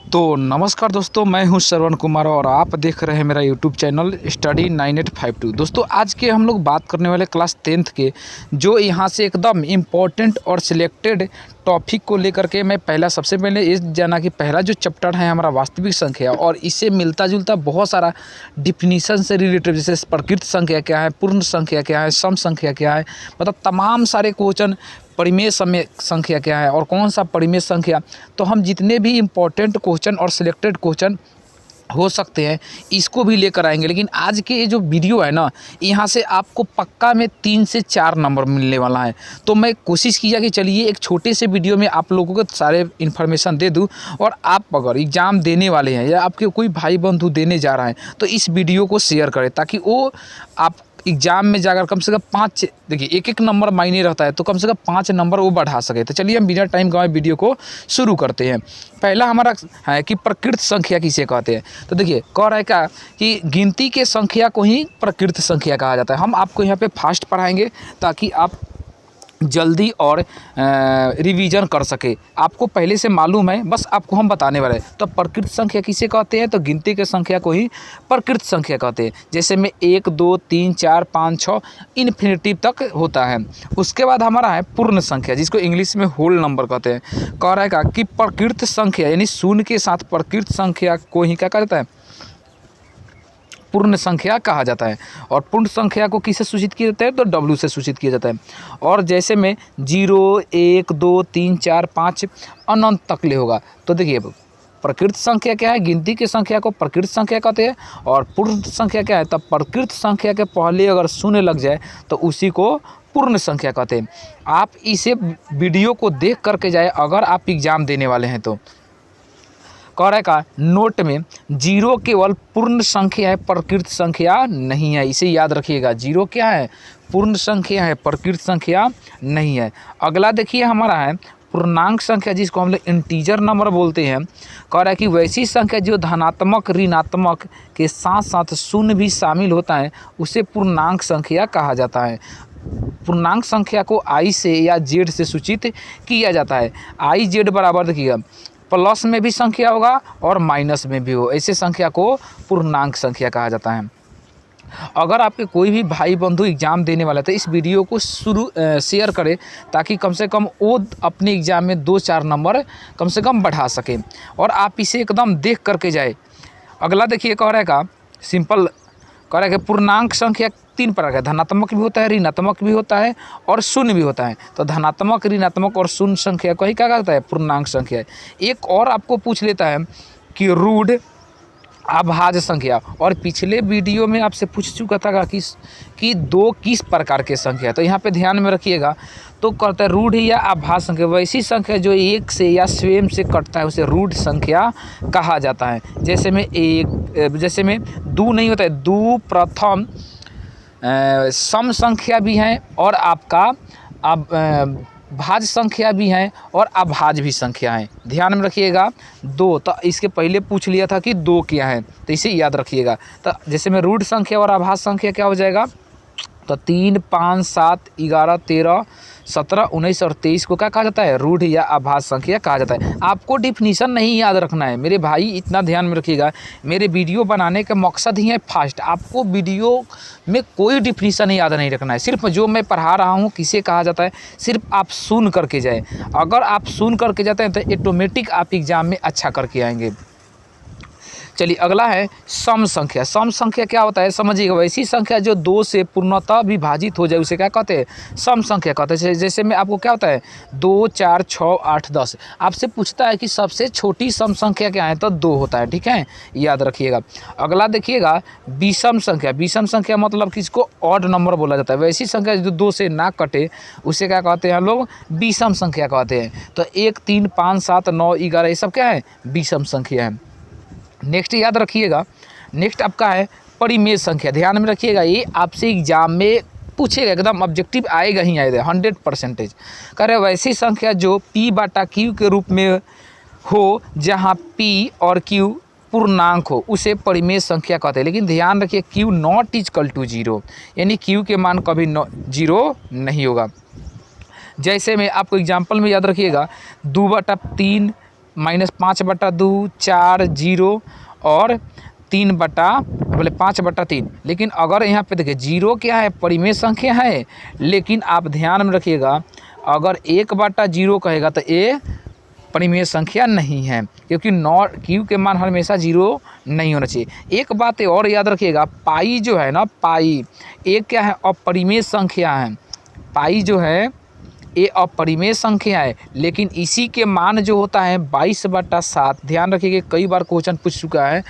तो नमस्कार दोस्तों, मैं हूं श्रवण कुमार और आप देख रहे हैं मेरा यूट्यूब चैनल स्टडी 9852। दोस्तों आज के हम लोग बात करने वाले क्लास 10th के जो यहाँ से एकदम इम्पोर्टेंट और सिलेक्टेड टॉपिक को लेकर के मैं सबसे पहले ये जाना कि पहला जो चैप्टर है हमारा वास्तविक संख्या और इससे मिलता जुलता बहुत सारा डिफिनीशन से रिलेटेड, जैसे प्रकृत संख्या क्या है, पूर्ण संख्या क्या है, सम संख्या क्या है, मतलब तमाम सारे क्वेश्चन, परिमेय संख्या क्या है और कौन सा परिमेय संख्या। तो हम जितने भी इम्पोर्टेंट क्वेश्चन और सिलेक्टेड क्वेश्चन हो सकते हैं इसको भी लेकर आएंगे। लेकिन आज के ये जो वीडियो है ना, यहाँ से आपको पक्का में 3 से 4 नंबर मिलने वाला है। तो मैं कोशिश किया कि चलिए एक छोटे से वीडियो में आप लोगों को सारे इन्फॉर्मेशन दे दूं, और आप अगर एग्ज़ाम देने वाले हैं या आपके कोई भाई बंधु देने जा रहा है तो इस वीडियो को शेयर करें ताकि वो आप एग्ज़ाम में जाकर कम से कम 5, देखिए एक नंबर मायने रहता है तो कम से कम 5 नंबर वो बढ़ा सके। तो चलिए हम बिना टाइम गंवाए वीडियो को शुरू करते हैं। पहला हमारा है कि प्रकृत संख्या किसे कहते हैं। तो देखिए कह रहा है क्या कि गिनती के संख्या को ही प्रकृत संख्या कहा जाता है। हम आपको यहाँ पे फास्ट पढ़ाएंगे ताकि आप जल्दी और रिवीजन कर सके। आपको पहले से मालूम है, बस आपको हम बताने वाले हैं। तो प्रकृत संख्या किसे कहते हैं, तो गिनती के संख्या को ही प्रकृत संख्या कहते हैं। जैसे में 1 2 3 4 5 6 इन्फिनिटिव तक होता है। उसके बाद हमारा है पूर्ण संख्या, जिसको इंग्लिश में होल नंबर कहते हैं। कह रहा है कि प्रकृत संख्या यानी शून्य के साथ प्रकृत संख्या को ही क्या कहता है, पूर्ण संख्या कहा जाता है। और पूर्ण संख्या को किससे सूचित किया जाता है, तो W से सूचित किया जाता है। और जैसे में 0 1 2 3 4 5 अनंत तक ले होगा। तो देखिए प्रकृत संख्या क्या है, गिनती की संख्या को प्रकृत संख्या कहते हैं। और पूर्ण संख्या क्या है, तब प्रकृत संख्या के पहले अगर शून्य लग जाए तो उसी को पूर्ण संख्या कहते हैं। आप इसे वीडियो को देख करके जाए अगर आप एग्ज़ाम देने वाले हैं तो। कह रहा है का नोट में 0 केवल पूर्ण संख्या है, प्रकृत संख्या नहीं है। इसे याद रखिएगा, 0 क्या है, पूर्ण संख्या है, प्रकृत संख्या नहीं है। अगला देखिए हमारा है पूर्णांक संख्या, जिसको हम लोग इंटीजर नंबर बोलते हैं। कह रहा है कि वैसी संख्या जो धनात्मक ऋणात्मक के साथ साथ शून्य भी शामिल होता है उसे पूर्णांक संख्या कहा जाता है। पूर्णांक संख्या को I से या Z से सूचित किया जाता है। I Z बराबर देखिएगा प्लस में भी संख्या होगा और माइनस में भी हो, ऐसे संख्या को पूर्णांक संख्या कहा जाता है। अगर आपके कोई भी भाई बंधु एग्ज़ाम देने वाला है तो इस वीडियो को शेयर करें ताकि कम से कम वो अपने एग्ज़ाम में 2-4 नंबर कम से कम बढ़ा सके और आप इसे एकदम देख करके जाए। अगला देखिए कह रहा है का सिंपल, कह रहा है कि पूर्णांक संख्या 3 प्रकार का, धनात्मक भी होता है, ऋणात्मक भी होता है और शून्य भी होता है। तो धनात्मक, ऋणात्मक और शून्य संख्या को ही क्या कहता है, पूर्णांक संख्या। एक और आपको पूछ लेता है कि रूढ़ अभाज्य संख्या, और पिछले वीडियो में आपसे पूछ चुका था कि 2 किस प्रकार के संख्या। तो यहाँ पे ध्यान में रखिएगा। तो कहता है रूढ़ या अभाज्य संख्या वैसी संख्या जो 1 से या स्वयं से कटता है उसे रूढ़ संख्या कहा जाता है। जैसे में 2 नहीं होता है, 2 प्रथम सम संख्या भी हैं और आपका भाज्य संख्या भी हैं और अभाज्य भी संख्या है। ध्यान में रखिएगा। 2 तो इसके पहले पूछ लिया था कि 2 क्या है, तो इसे याद रखिएगा। तो जैसे में रूढ़ संख्या और अभाज्य संख्या क्या हो जाएगा, तो 3 5 7 11 13 17 19 और 23 को क्या कहा जाता है, रूढ़ या अभाज्य संख्या कहा जाता है। आपको डिफिनीशन नहीं याद रखना है मेरे भाई, इतना ध्यान में रखिएगा। मेरे वीडियो बनाने का मकसद ही है फास्ट। आपको वीडियो में कोई डिफिनीशन याद नहीं रखना है, सिर्फ जो मैं पढ़ा रहा हूँ किसे कहा जाता है सिर्फ आप सुन करके जाए। अगर आप सुन करके जाते हैं तो ऑटोमेटिक आप एग्ज़ाम में अच्छा करके आएंगे। चलिए अगला है सम संख्या। सम संख्या क्या होता है समझिएगा, वैसी संख्या जो 2 से पूर्णतः विभाजित हो जाए उसे क्या कहते हैं, सम संख्या कहते हैं। जैसे में आपको क्या होता है 2 4 6 8 10, आपसे पूछता है कि सबसे छोटी सम संख्या क्या है, तो 2 होता है। ठीक है, याद रखिएगा। अगला देखिएगा विषम संख्या। विषम संख्या मतलब किसको ऑड नंबर बोला जाता है। वैसी संख्या जो 2 से ना कटे उसे क्या कहते हैं हम लोग, विषम संख्या कहते हैं। तो 1 3 5 7 9 11 ये सब क्या है, विषम संख्या है। नेक्स्ट याद रखिएगा, नेक्स्ट आपका है परिमेय संख्या। ध्यान में रखिएगा, ये आपसे एग्जाम में पूछेगा, एकदम ऑब्जेक्टिव आएगा ही आएगा 100%। कह रहे वैसी संख्या जो P/Q के रूप में हो जहाँ P और Q पूर्णांक हो उसे परिमेय संख्या कहते हैं। लेकिन ध्यान रखिए Q नॉट इक्वल टू 0, यानी Q के मान कभी 0 नहीं होगा। जैसे में आपको एग्जाम्पल में याद रखिएगा 2/3 -5/2, 4, 0 और 5/3। लेकिन अगर यहाँ पे देखिए 0 क्या है, परिमेय संख्या है, लेकिन आप ध्यान में रखिएगा अगर 1/0 कहेगा तो ये परिमेय संख्या नहीं है, क्योंकि नॉट क्यू के मान हमेशा 0 नहीं होना चाहिए। एक बात और याद रखिएगा, पाई जो है ना, पाई एक क्या है, अपरिमेय संख्या है। पाई जो है ये अपरिमेय संख्या है, लेकिन इसी के मान जो होता है 22/7, ध्यान रखिएगा कई बार क्वेश्चन पूछ चुका है,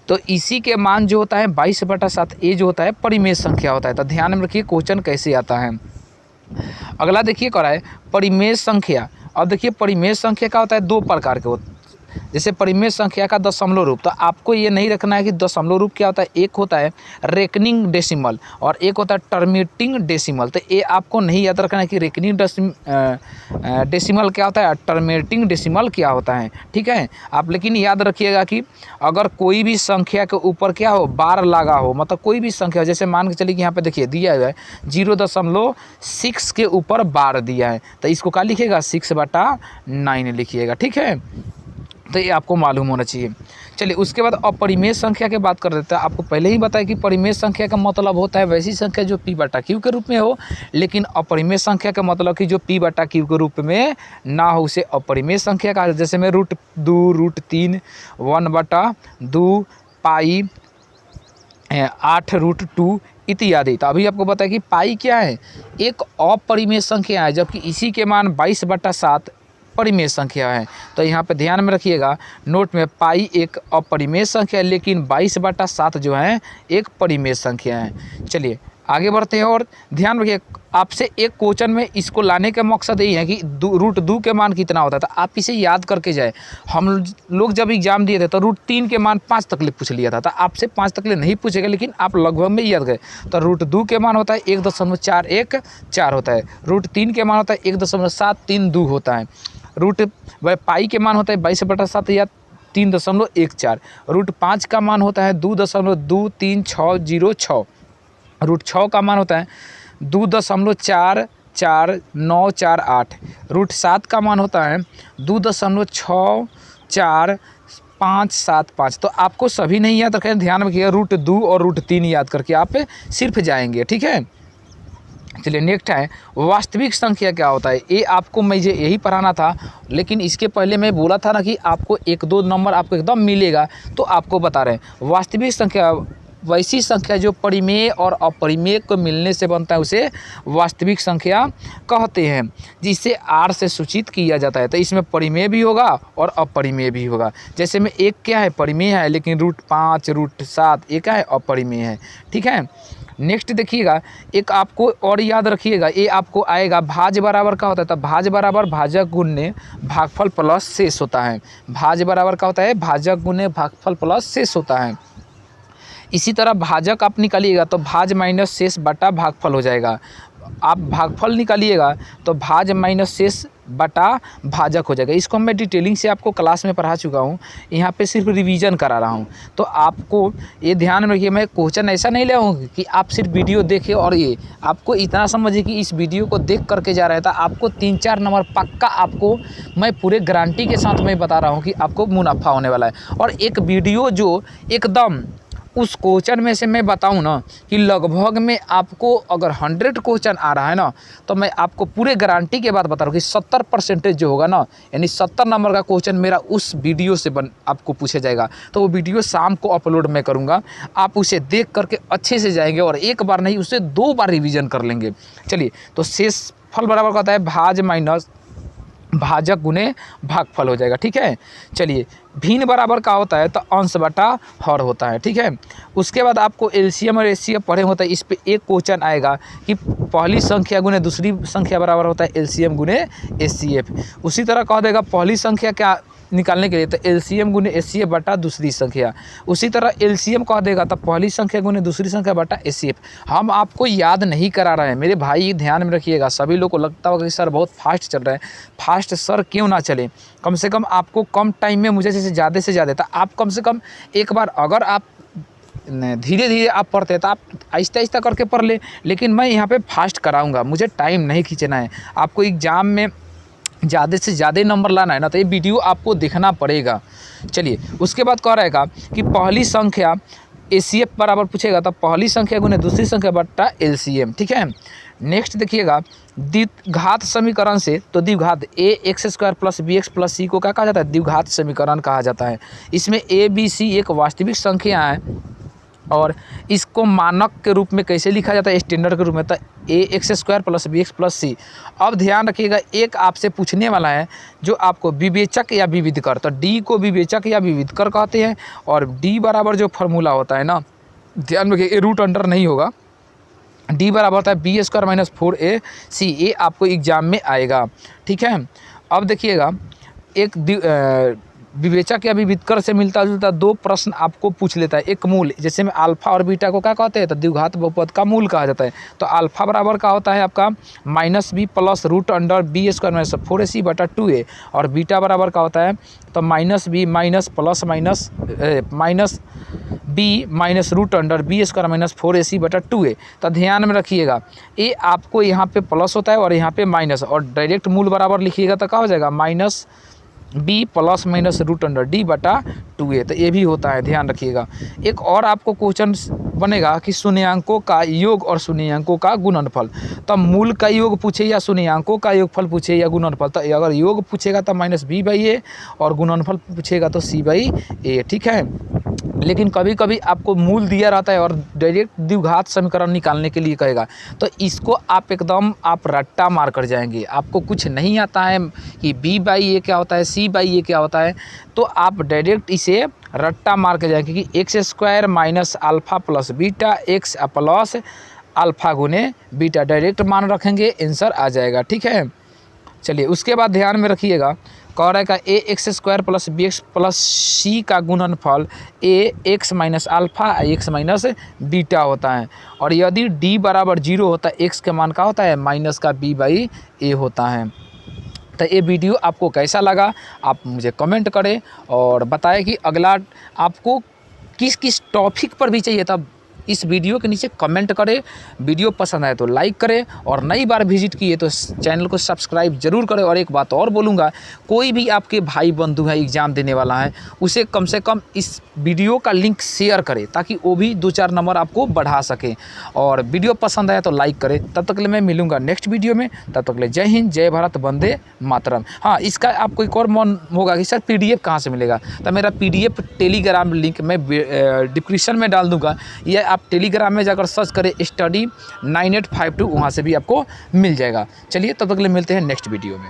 तो इसी के मान जो होता है 22/7 ये जो होता है परिमेय संख्या होता है। तो ध्यान में रखिए क्वेश्चन कैसे आता है। अगला देखिए क्या है, परिमेय संख्या। अब देखिए परिमेय संख्या का होता है 2 प्रकार के होते हैं। जैसे परिमेय संख्या का दशमलव रूप, तो आपको ये नहीं रखना है कि दशमलव रूप क्या होता है। एक होता है रेकनिंग डेसिमल और एक होता है टर्मिनेटिंग डेसिमल। तो ये आपको नहीं याद रखना है कि रेकनिंग डेसिमल क्या होता है, टर्मिनेटिंग डेसिमल क्या होता है, ठीक है। आप लेकिन याद रखिएगा कि अगर कोई भी संख्या के ऊपर क्या हो, बार लगा हो, मतलब कोई भी संख्या, जैसे मान के चलिए कि यहाँ पे देखिए दिया हुआ है 0.6 के ऊपर बार दिया है, तो इसको क्या लिखिएगा, 6/9 लिखिएगा, ठीक है। तो ये आपको मालूम होना चाहिए। चलिए उसके बाद अपरिमेय संख्या की बात कर देते हैं। आपको पहले ही बताया कि परिमेय संख्या का मतलब होता है वैसी संख्या जो p/q के रूप में हो, लेकिन अपरिमेय संख्या का मतलब कि जो p/q के रूप में ना हो, उसे अपरिमेय संख्या कहा। जैसे में √2, √3, 1/2 पाई, 8√2 इत्यादि। तो अभी आपको बताया कि पाई क्या है, एक अपरिमेय संख्या है, जबकि इसी के मान 22/7 परिमेय संख्या है। तो यहाँ पे ध्यान में रखिएगा नोट में, पाई एक अपरिमेय संख्या है, लेकिन 22/7 जो है एक परिमेय संख्या है। चलिए आगे बढ़ते हैं और ध्यान रखिए, आपसे एक क्वेश्चन में इसको लाने का मकसद यही है कि √2 के मान कितना होता है, तो आप इसे याद करके जाए। हम लोग जब एग्जाम दिए थे तो √3 के मान 5 तक ले पूछ लिया था, तो आपसे 5 तक ले नहीं पूछेगा, लेकिन आप लगभग में याद करें। तो √2 के मान होता है 1.414 होता है, √3 के मान होता है 1.732 होता है, पाई के मान होता है 22/7 या 3.14, √5 का मान होता है 2.23606, √6 का मान होता है 2.44948, √7 का मान होता है 2.64575। तो आपको सभी नहीं याद रखें, ध्यान रखिएगा √2 और √3 याद करके आप सिर्फ जाएंगे, ठीक है। चलिए नेक्स्ट है वास्तविक संख्या क्या होता है। ये आपको मुझे यही पढ़ाना था, लेकिन इसके पहले मैं बोला था ना कि आपको 1-2 नंबर आपको एकदम मिलेगा, तो आपको बता रहे हैं वास्तविक संख्या वैसी संख्या जो परिमेय और अपरिमेय को मिलने से बनता है, उसे वास्तविक संख्या कहते हैं, जिसे r से सूचित किया जाता है। तो इसमें परिमेय भी होगा और अपरिमेय भी होगा। जैसे में एक क्या है, परिमेय है, लेकिन √5, √7 एक क्या है, अपरिमेय है, ठीक है। नेक्स्ट देखिएगा, एक आपको और याद रखिएगा, ये आपको आएगा भाज्य बराबर का होता है। तो भाज्य बराबर भाजक गुणे भागफल प्लस शेष होता है। भाज्य बराबर का होता है भाजक गुणे भागफल प्लस शेष होता है। इसी तरह भाजक आप निकालिएगा तो भाज्य माइनस शेष बटा भागफल हो जाएगा। आप भागफल निकालिएगा तो भाज्य माइनस शेष बटा भाजक हो जाएगा। इसको मैं डिटेलिंग से आपको क्लास में पढ़ा चुका हूँ, यहाँ पे सिर्फ रिवीजन करा रहा हूँ। तो आपको ये ध्यान में रखिए, मैं क्वेश्चन ऐसा नहीं ले आऊँ कि आप सिर्फ वीडियो देखें और ये आपको इतना समझिए कि इस वीडियो को देख करके जा रहा था, आपको 3-4 नंबर पक्का आपको मैं पूरे गारंटी के साथ मैं बता रहा हूँ कि आपको मुनाफा होने वाला है। और एक वीडियो जो एकदम उस क्वेश्चन में से मैं बताऊं ना कि लगभग में आपको अगर 100 क्वेश्चन आ रहा है ना, तो मैं आपको पूरे गारंटी के बाद बता रहा हूँ कि 70% जो होगा ना, यानी 70 नंबर का क्वेश्चन मेरा उस वीडियो से आपको पूछा जाएगा। तो वो वीडियो शाम को अपलोड मैं करूँगा, आप उसे देख करके अच्छे से जाएंगे और एक बार नहीं उसे 2 बार रिविज़न कर लेंगे। चलिए तो शेष फल बराबर होता है भाज्य माइनस भाजक गुणे भागफल हो जाएगा, ठीक है। चलिए भिन्न बराबर का होता है तो अंश बटा हर होता है, ठीक है। उसके बाद आपको एलसीएम और एचसीएफ पढ़े होता है, इस पे एक क्वेश्चन आएगा कि पहली संख्या गुने दूसरी संख्या बराबर होता है एलसीएम गुने एचसीएफ। उसी तरह कह देगा पहली संख्या क्या निकालने के लिए तो एलसीएम गुने एचसीएफ बटा दूसरी संख्या। उसी तरह एलसीएम कह देगा तो पहली संख्या गुने दूसरी संख्या बटा एचसीएफ। हम आपको याद नहीं करा रहे हैं मेरे भाई, ध्यान में रखिएगा। सभी लोग को लगता होगा कि सर बहुत फास्ट चल रहा है, फास्ट सर क्यों ना चले, कम से कम आपको कम टाइम में मुझे जैसे ज़्यादा से ज़्यादा था, आप कम से कम एक बार अगर आप धीरे धीरे आप पढ़ते तो आप आहिस्ता आहिस्ता करके पढ़ ले, लेकिन मैं यहाँ पे फास्ट कराऊंगा, मुझे टाइम नहीं खींचना है। आपको एग्ज़ाम में ज़्यादा से ज़्यादा नंबर लाना है ना, तो ये वीडियो आपको देखना पड़ेगा। चलिए, उसके बाद कह रहेगा कि पहली संख्या एसीएफ बराबर पूछेगा, तो पहली संख्या गुने दूसरी संख्या बट्टा एलसीएम, ठीक है। नेक्स्ट देखिएगा, द्विघात समीकरण से, तो द्विघात a x square plus b x plus c को क्या कहा जाता है, द्विघात समीकरण कहा जाता है। इसमें ए बी सी एक वास्तविक संख्या है और इसको मानक के रूप में कैसे लिखा जाता है, स्टैंडर्ड के रूप में, तो a x square plus b x plus c. अब ध्यान रखिएगा, एक आपसे पूछने वाला है जो आपको विवेचक या विविधकर, तो डी को विवेचक या विविधकर कहते हैं। और डी बराबर जो फार्मूला होता है ना, ध्यान रखिए, रूट अंडर नहीं होगा, डी बराबर होता है बी स्क्वायर माइनस 4ac। ये आपको एग्जाम में आएगा, ठीक है। अब देखिएगा, एक विवेचक या विविधकर से मिलता जुलता दो प्रश्न आपको पूछ लेता है। एक मूल, जैसे में अल्फा और बीटा को क्या कहते हैं, तो द्विघात बहुपद का मूल कहा जाता है। तो अल्फा बराबर का होता है आपका minus B plus root under B square minus 4ac बटा 2a, और बीटा बराबर का होता है तो minus B minus plus minus B minus root under B square minus 4ac बटा 2a। तो ध्यान में रखिएगा, ये आपको यहाँ पे प्लस होता है और यहाँ पे माइनस, और डायरेक्ट मूल बराबर लिखिएगा तो क्या हो जाएगा, minus B plus minus root under D बटा 2a। तो ये भी होता है, ध्यान रखिएगा। एक और आपको क्वेश्चन बनेगा कि शून्यांकों का योग और शून्यांकों का गुणनफल। तो मूल का योग पूछे या शून्यांकों का योगफल पूछे या गुणनफल, तो अगर योग पूछेगा तो माइनस बी बाई ए, और गुणनफल पूछेगा तो सी बाई ए, ठीक है। लेकिन कभी कभी आपको मूल दिया रहता है और डायरेक्ट द्विघात समीकरण निकालने के लिए कहेगा, तो इसको आप एकदम रट्टा मार कर जाएंगे। आपको कुछ नहीं आता है कि बी बाई ए क्या होता है, सी बाई ए क्या होता है, तो आप डायरेक्ट इसे रट्टा मार के जाएंगे कि x square minus alpha plus beta x plus alpha गुने बीटा, डायरेक्ट मान रखेंगे, आंसर आ जाएगा, ठीक है। चलिए, उसके बाद ध्यान में रखिएगा, कह रहेगा a x square plus b x plus c का गुणनफल a x minus alpha x minus beta होता है। और यदि डी बराबर 0 होता है, एक्स के मान का होता है माइनस का बी बाई ए होता है। तो ये वीडियो आपको कैसा लगा, आप मुझे कमेंट करें और बताएं कि अगला आपको किस किस टॉपिक पर भी चाहिए था। इस वीडियो के नीचे कमेंट करें। वीडियो पसंद आए तो लाइक करें, और नई बार विजिट किए तो चैनल को सब्सक्राइब जरूर करें। और एक बात और बोलूँगा, कोई भी आपके भाई बंधु है एग्ज़ाम देने वाला है, उसे कम से कम इस वीडियो का लिंक शेयर करें, ताकि वो भी 2-4 नंबर आपको बढ़ा सके। और वीडियो पसंद आया तो लाइक करें। तब तक के लिए मैं मिलूँगा नेक्स्ट वीडियो में, तब तक के लिए जय हिंद, जय भारत, वंदे मातरम। हाँ, इसका आपको एक और मन होगा कि सर PDF कहाँ से मिलेगा, तो मेरा PDF टेलीग्राम लिंक मैं डिस्क्रिप्शन में डाल दूँगा, या आप टेलीग्राम में जाकर सर्च करें study9852, वहाँ से भी आपको मिल जाएगा। चलिए, तब तक के लिए मिलते हैं नेक्स्ट वीडियो में।